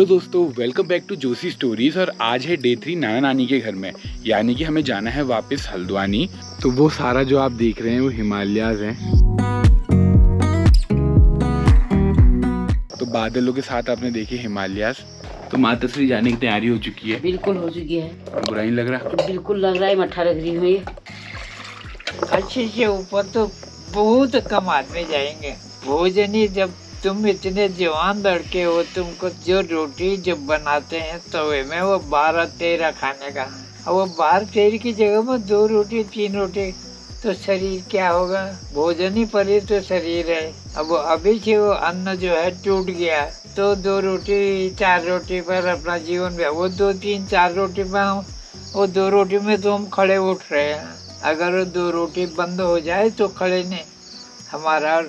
Hello दोस्तों, welcome back to Joshi stories. और आज है डे 3 नाना नानी के घर में, यानी कि हमें जाना है वापस हल्द्वानी। तो वो सारा जो आप देख रहे हैं वो हिमालयाज हैं। तो बादलों के साथ आपने देखे हिमालयाज। तो माता श्री जाने की तैयारी हो चुकी है? बिल्कुल हो चुकी है। बुरा नहीं लग रहा? बिल्कुल लग रहा है, मट्ठा लग रही हुई। अच्छे से ऊपर तो बहुत कम आदमी जाएंगे। भोजन ही, जब तुम इतने जवान लड़के हो, तुमको जो रोटी जब बनाते हैं तवे में, वो 12-13 खाने का, और वो 12-13 की जगह में 2 रोटी 3 रोटी, तो शरीर क्या होगा? भोजन ही पर ही तो शरीर है। अब अभी से वो अन्न जो है टूट गया, तो 2 रोटी 4 रोटी पर अपना जीवन में, वो 2-3-4 रोटी में, वो 2 रोटी में तो हम खड़े उठ रहे हैं। अगर वो 2 रोटी बंद हो जाए तो खड़े नहीं। हमारा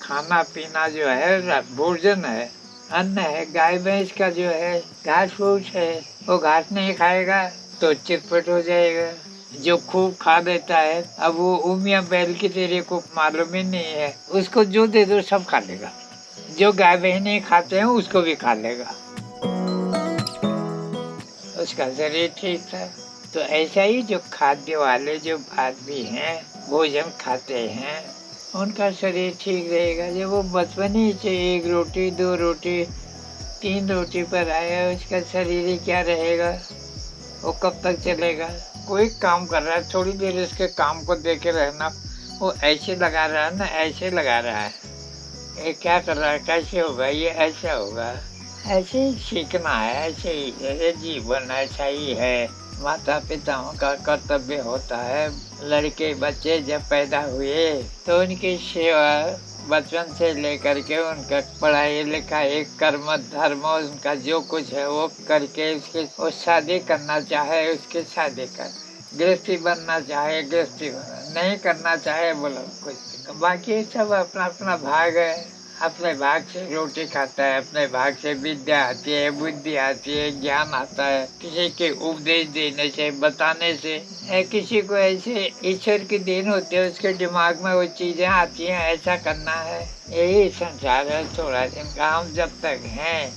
खाना पीना जो है भोजन है, अन्न है। गाय भैंस का जो है घास फूस है, वो घास नहीं खाएगा तो चिरपट हो जाएगा। जो खूब खा देता है, अब वो उमिया बैल की तेरे को मालूम ही नहीं है, उसको जो दे दो सब खा लेगा। जो गाय भैंस नहीं खाते हैं उसको भी खा लेगा। उसका शरीर ठीक था। तो ऐसा ही जो खाद्य वाले जो आदमी हैं, भोजन खाते हैं, उनका शरीर ठीक रहेगा। जब वो बचपन ही से 1 रोटी 2 रोटी 3 रोटी पर आया, उसका शरीर ही क्या रहेगा? वो कब तक चलेगा? कोई काम कर रहा है, थोड़ी देर उसके काम को देखे रहना। वो ऐसे लगा रहा है ना, ऐसे लगा रहा है, ये क्या कर रहा है, कैसे होगा, ये ऐसा होगा। ऐसे ही सीखना है, ऐसे ही ये जीवन ऐसा ही है। माता पिताओं का कर्तव्य होता है। लड़के बच्चे जब पैदा हुए तो उनकी सेवा बचपन से लेकर के उनका पढ़ाई लिखाई कर्म धर्म उनका जो कुछ है वो करके, उसके वो शादी करना चाहे उसके शादी कर, गृहस्थी बनना चाहे गृहस्थी बना, नहीं करना चाहे बोलो कुछ। बाकी सब अपना अपना भाग है। अपने भाग से रोटी खाता है, अपने भाग से विद्या आती है, बुद्धि आती है, ज्ञान आता है। किसी के उपदेश देने से, बताने से, किसी को ऐसे ईश्वर की देन होती है, उसके दिमाग में वो चीजें आती हैं, ऐसा करना है। यही संसार है थोड़ा दिन का। हम जब तक हैं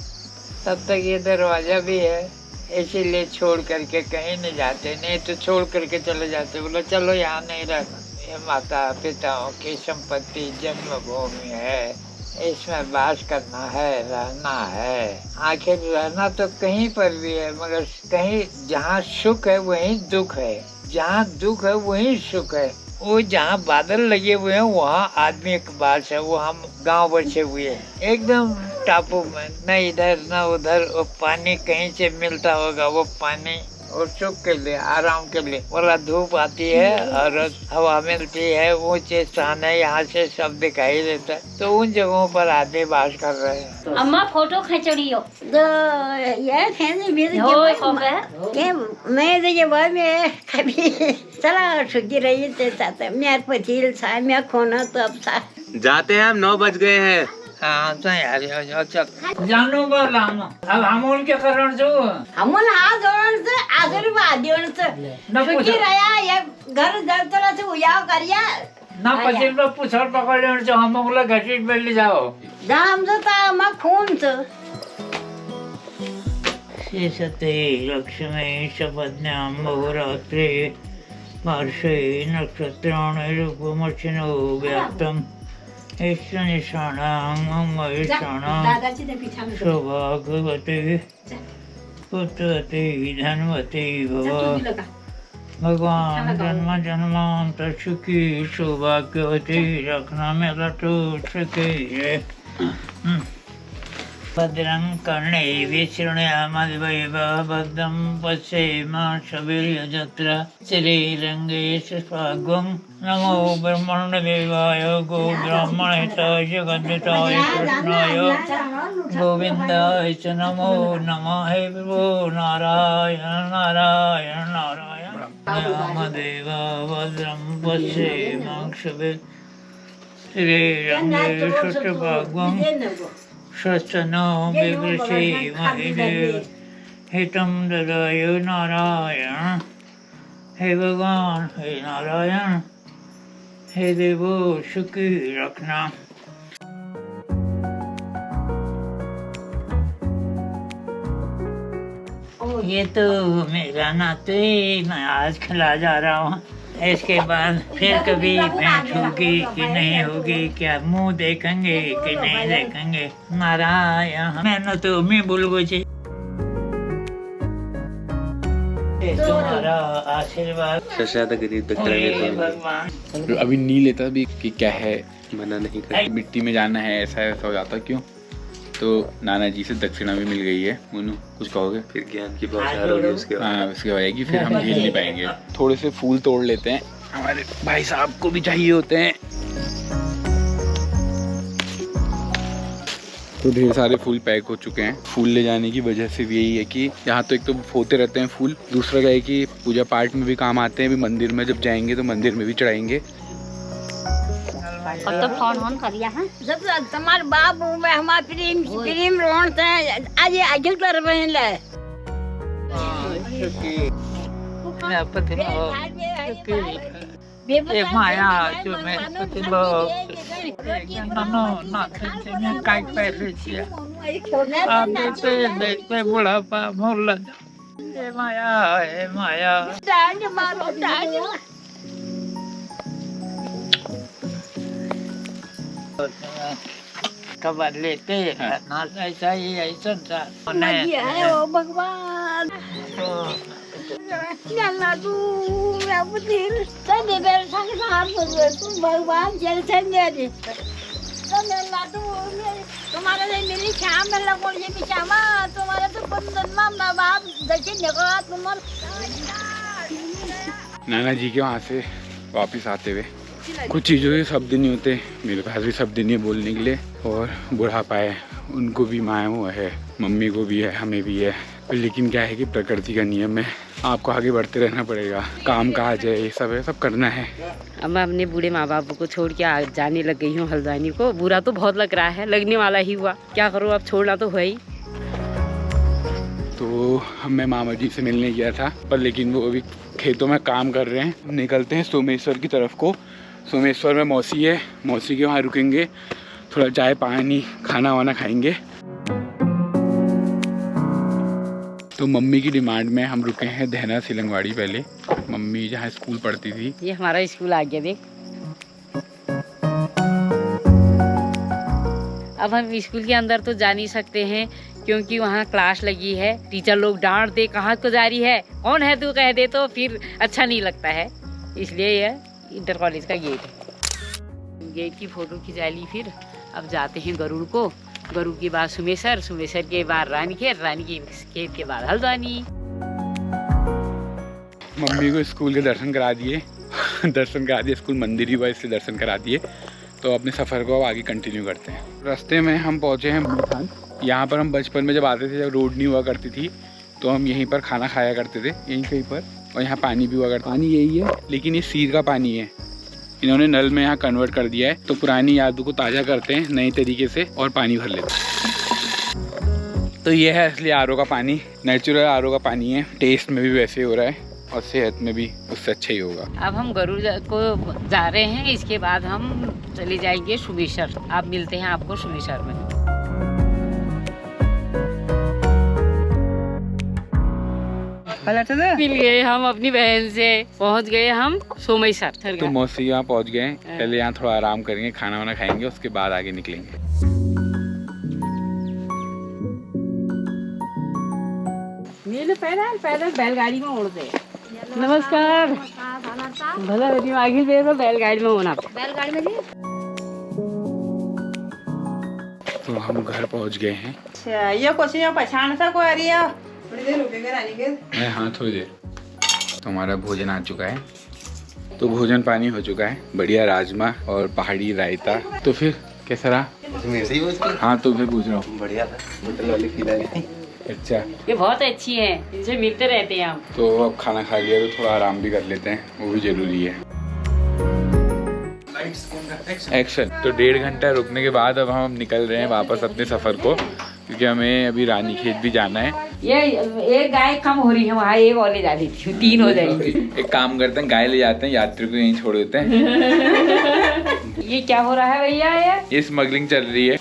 तब तक ये दरवाजा भी है, इसीलिए छोड़ करके कहीं नहीं जाते। नहीं तो छोड़ करके चले जाते, बोलो चलो यहाँ नहीं रहना। ये माता पिताओं की संपत्ति जन्मभूमि है, इसमें वास करना है, रहना है। आखिर रहना तो कहीं पर भी है, मगर कहीं जहाँ सुख है वहीं दुख है, जहाँ दुख है वहीं सुख है। वो जहाँ बादल लगे हुए हैं वहाँ आदमी एक बास है। वो हम गांव बसे हुए हैं एकदम टापू में, न इधर न उधर। वो पानी कहीं से मिलता होगा, वो पानी और सुख के लिए, आराम के लिए। बोला धूप आती है और हवा मिलती है, ऊंचे स्थान है, यहाँ से सब दिखाई देता है। तो उन जगहों पर आदमी वास कर रहे हैं। अम्मा फोटो खींचड़ियो ये फैन मेरे के मैं ये बाय में कभी चला सुधी रही थे साथ मैं पतील सा मैं खोना तो अब सा जाते हैं हम, 9 बज गए हैं। हाँ तो यार चल जानो बोला हम। अब हम उनके कारण जो हमन हाथ जोड़न से आशीर्वाद देवन से सुखी रहा ये घर जब तरह से उयाव करिया ना पसीन में पुछड़ पकड़ लेने से हम लोग घसीट में ले जाओ। दाम जो ता म खून से शेषते लक्ष्मी शपथ्यां बहुरात्रे पार्श्वे नक्षत्राणि रूपमर्चिनो व्याप्तम् सौभाग्यवती पुत्रवती धनवती भव। भगवान जन्म जन्मांतर सुखी सौभाग्यवती रखना मेरा तो सुखी। भद्रं कर्णेभिः शृणुयामदेवः भद्रं पश्येमाक्षभिर्यजत्रा श्रीरङ्गे सुष्वाग्वं। नमो ब्रह्मण्यदेवाय गो ब्राह्मणेताय जगद्धिताय कृष्णाय गोविन्दाय च नमो नमः। हे प्रभो नारायण नारायण नारायण। रामदेव भद्रं पश्येमाक्षभिः श्रीरङ्गे सुष्वाग्वं। स्वस्तनो बिभृषि महिदेव हितं ददाय नारायण। हे भगवान, हे नारायण, हे देवो सुखी रखना। ये तो मेरा नाते मैं आज खिला जा रहा हूँ। इसके बाद फिर कभी भेंट होगी कि नहीं होगी, क्या मुंह देखेंगे कि नहीं देखेंगे, नारायण मैंने तो मैं बोल गई तुम्हारा आशीर्वाद भगवान। अभी नहीं लेता भी कि क्या है, मना नहीं कर, मिट्टी में जाना है, ऐसा ऐसा हो जाता क्यों। तो नाना जी से दक्षिणा भी मिल गई है। मोनू कुछ कहोगे? फिर ज्ञान की बौछार होगी उसके बाद। हाँ उसके होएगी, फिर हम झेल नहीं पाएंगे। थोड़े से फूल तोड़ लेते हैं, हमारे भाई साहब को भी चाहिए होते हैं। तो ढेर सारे फूल पैक हो चुके हैं। फूल ले जाने की वजह से यही है कि यहाँ तो एक तो होते रहते हैं फूल, दूसरा क्या है कि पूजा पाठ में भी काम आते हैं। अभी मंदिर में जब जाएंगे तो मंदिर में भी चढ़ाएंगे। और तो फोन करिया है जब तुम्हारे बाबू में हमार प्रेम प्रेम रोन से आज आगे कर रहे ले माया जो मैं काय देखते बुढ़ापा मोल माया कबर लेते ना ऐसा ही ऐसा ओ भगवान अल्लाह तू मैं बुद्धिल सदे बेर संग साथ तू भगवान जल संगे दे अल्लाह तू तुम्हारे लिए मेरी शाम में लगो ये बिचामा तुम्हारे तो बंधन में बाप दक्षिण जगह तुम नाना जी के वहाँ से वापस आते हुए कुछ चीज़ों के शब्द नहीं होते, मेरे पास भी शब्द नहीं है बोलने के लिए। और बुढ़ापा है, उनको भी माया हुआ है, मम्मी को भी है, हमें भी है। लेकिन क्या है कि प्रकृति का नियम है, आपको आगे बढ़ते रहना पड़ेगा। काम काज है, ये सब है, सब करना है। अब मैं अपने बूढ़े माँ बाप को छोड़ के जाने लग गई हूँ हल्द्वानी को। बुरा तो बहुत लग रहा है, लगने वाला ही हुआ, क्या करूँ अब, छोड़ना तो हुआ ही। तो मैं मामा जी से मिलने गया था, पर लेकिन वो अभी खेतों में काम कर रहे हैं। निकलते हैं सोमेश्वर की तरफ को। सोमेश्वर में मौसी है, मौसी के वहाँ रुकेंगे, थोड़ा चाय पानी खाना वाना खाएंगे। तो मम्मी की डिमांड में हम रुके हैं दहना सिलंगवाड़ी। पहले मम्मी जहाँ स्कूल पढ़ती थी, ये हमारा स्कूल आ गया देख। अब हम स्कूल के अंदर तो जा नहीं सकते हैं क्योंकि वहाँ क्लास लगी है। टीचर लोग डांट दे, कहाँ को जा रही है, कौन है तू, कह दे तो फिर अच्छा नहीं लगता है। इसलिए यह इंटर कॉलेज का गेट है। गेट की फोटो खिंचा ली। फिर अब जाते हैं गरुड़ को, गरुड़ के बाद सुमेसर, सुमेसर के बाद रानीखेत, रानीखेत के बाद हल्द्वानी। मम्मी को स्कूल के दर्शन करा दिए दर्शन करा दिए, स्कूल मंदिर ही हुआ इसलिए दर्शन करा दिए। तो अपने सफ़र को अब आगे कंटिन्यू करते हैं। रास्ते में हम पहुँचे हैं मूठान। यहाँ पर हम बचपन में जब आते थे, जब रोड नहीं हुआ करती थी, तो हम यहीं पर खाना खाया करते थे, यहीं कहीं पर। और यहाँ पानी भी हुआ करता, पानी यही है लेकिन ये सीर का पानी है। इन्होंने नल में यहाँ कन्वर्ट कर दिया है, तो पुरानी यादों को ताज़ा करते हैं नए तरीके से और पानी भर लेते हैं। तो ये है असली आरओ का पानी, नेचुरल आरओ का पानी है। टेस्ट में भी वैसे हो रहा है और सेहत में भी उससे अच्छा ही होगा। अब हम गरुड़ को जा रहे हैं, इसके बाद हम चले जाएंगे सुमेसर। आप मिलते हैं आपको सुमेसर में। मिल गए हम अपनी बहन से, पहुंच गए हम सोमेसर। तो मौसी यहाँ पहुँच गए। पहले यहाँ थोड़ा आराम करेंगे, खाना वाना खाएंगे, उसके बाद आगे निकलेंगे। पैदल बैलगाड़ी में उड़ते। नमस्कार, भला आगे बैलगाड़ी में होना, बैलगाड़ी में। तो हम घर पहुँच गए हैं। ये कोशिश पहचान सा कोई आ रही है, थोड़ी देर रुकेगा रानीखेत। हाँ थोड़ी देर। तो हमारा भोजन आ चुका है, तो भोजन पानी हो चुका है, बढ़िया राजमा और पहाड़ी रायता। तो फिर कैसा रहा? हाँ तो फिर पूछ रहा हूँ। बढ़िया था, होटल वाले खिलाए। अच्छा, ये बहुत अच्छी है, इनसे मिलते रहते हैं हम। तो अब खाना खा लिया तो थोड़ा आराम भी कर लेते हैं, वो भी जरूरी है। एक्शन। तो 1.5 घंटा रुकने के बाद अब हम निकल रहे हैं वापस अपने सफर को, क्योंकि हमें अभी रानीखेत भी जाना है। ये एक गाय कम हो रही है, वहाँ एक और ले जा रही थी, 3 हो जाएंगी। एक काम करते हैं, गाय ले जाते हैं, यात्री को यहीं छोड़ देते हैं। ये क्या हो रहा है भैया? ये स्मगलिंग चल रही है।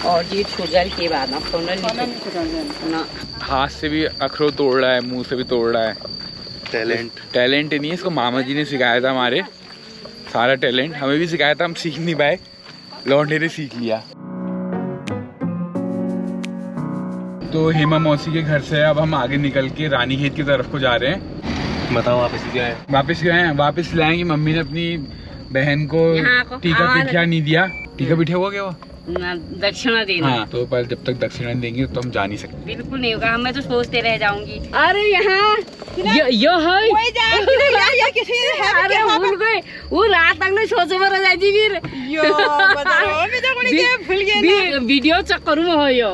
और ये छुड़गल के बाद ना ना हाथ से भी अखरोट तोड़ रहा है, मुंह से भी तोड़ रहा है। टैलेंट नहीं है इसको, मामा जी ने सिखाया था हमारे, सारा टैलेंट हमें भी सिखाया था, हम सीख नहीं पाए, लौंडे ने सीख लिया। तो हेमा मौसी के घर से अब हम आगे निकल के रानीखेत की तरफ को जा रहे हैं। बताओ वापस क्या है? वापस गए हैं, वापस लाएंगे। मम्मी ने अपनी बहन को टीका पिठिया नहीं दिया। टीका पिठिया हुआ क्या वो? दक्षिणा देना। हाँ, तो पर जब तक दक्षिणा देंगे तो हम जा नहीं सकते। बिल्कुल नहीं होगा, मैं तो सोचते रह जाऊंगी। अरे यहाँ यो है, अरे भूल गए वो रात तक नहीं सोचे मर जाती फिर वीडियो चक्कर में हो यो।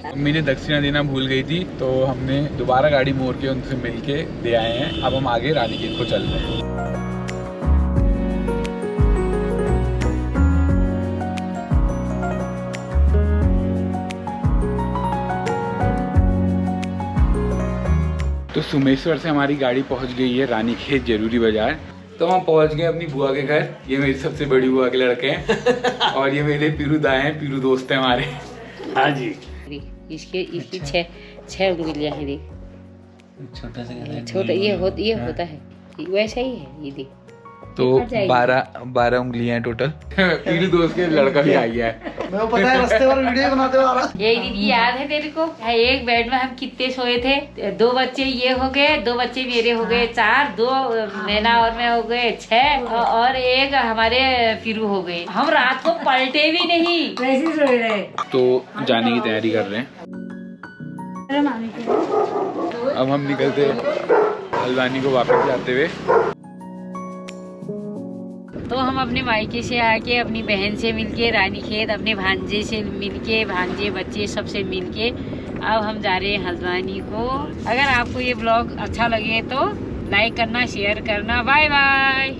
मम्मी ने दक्षिणा देना भूल गई थी, तो हमने दोबारा गाड़ी मोड़ के उनसे मिलके दे आए हैं। अब हम आगे रानीखेत को चल रहे हैं। तो सुमेश्वर से हमारी गाड़ी पहुंच गई है रानीखेत जरूरी बाजार। तो हम पहुंच गए अपनी बुआ के घर। ये मेरी सबसे बड़ी बुआ के लड़के हैं और ये मेरे पीरू दाए हैं, पीरू दोस्त हैं हमारे। हाँ जी। इसकी छह उंगलियां हैं, देख छोटा ये होता है वैसा ही है ये, देख तो 12 उंगलियां हैं टोटल। पीरू दोस्त के लड़का भी आ गया है। मैं पता है रास्ते पर वीडियो बनाते हुए आ रहा। ये दीदी याद है तेरे को? एक बेड में हम कितने सोए थे? 2 बच्चे ये हो गए, 2 बच्चे मेरे हो गए 4, 2 नैना और मैं हो गए 6 और एक हमारे पीरू हो गए। हम रात को पलटे भी नहीं, वैसे सोए रहे। तो जाने की तैयारी कर रहे हैं। अब हम निकलते हल्द्वानी को वापस जाते हुए। तो हम अपने मायके से आके अपनी बहन से मिलके रानीखेत, अपने भांजे से मिलके, भांजे बच्चे सबसे मिलके अब हम जा रहे हैं हल्द्वानी को। अगर आपको ये ब्लॉग अच्छा लगे तो लाइक करना, शेयर करना। Bye bye.